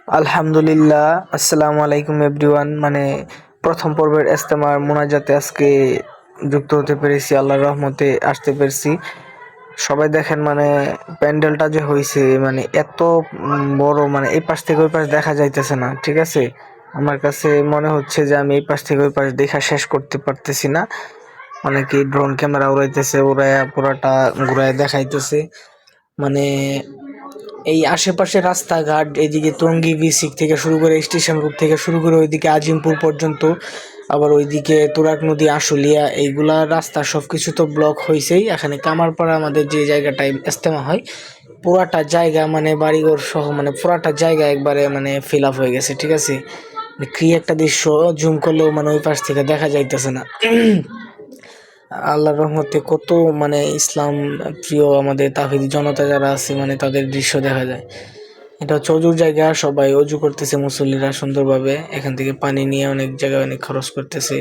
আলহামদুলিল্লাহ, আসসালামু আলাইকুম এভরিওয়ান। মানে প্রথম পর্বের ইস্তেমার মোনাজাতে আজকে যুক্ত হতে পেরেছি, আল্লাহর রহমতে আসতে পেরেছি। সবাই দেখেন মানে প্যান্ডেলটা যে হয়েছে মানে এত বড়, মানে এই পাশ থেকে ওই পাশ দেখা যাইতেছে না, ঠিক আছে। আমার কাছে মনে হচ্ছে যে আমি এই পাশ থেকে ওই পাশ দেখা শেষ করতে পারতেছি না। অনেকে ড্রোন ক্যামেরা উড়াইতেছে, উড়াইয়া পুরাটা ঘুরায় দেখাইতেছে। মানে এই আশেপাশে রাস্তাঘাট, এইদিকে টঙ্গী বিসিক থেকে শুরু করে স্টেশন রোড থেকে শুরু করে ওইদিকে আজিমপুর পর্যন্ত, আবার ওইদিকে তুরাগ নদী, আশুলিয়া, এইগুলা রাস্তা সবকিছু তো ব্লক হয়েছেই। এখানে কামারপাড়া আমাদের যে জায়গাটায় ইজতেমা হয়, পুরাটা জায়গা মানে বাড়িঘর সহ মানে পুরাটা জায়গা একবারে মানে ফিল আপ হয়ে গেছে, ঠিক আছে। কি একটা দৃশ্য, জুম করলেও মানে ওই পাশ থেকে দেখা যাইতেছে না। আল্লাহর রহমতে কত মানে ইসলাম প্রিয় আমাদের তাহিদি জনতা যারা আছে, মানে তাদের দৃশ্য দেখা যায়। এটা হচ্ছে অজুর জায়গা, সবাই অজু করতেছে মুসল্লিরা সুন্দরভাবে। এখান থেকে পানি নিয়ে অনেক জায়গায় অনেক খরচ করতেছে।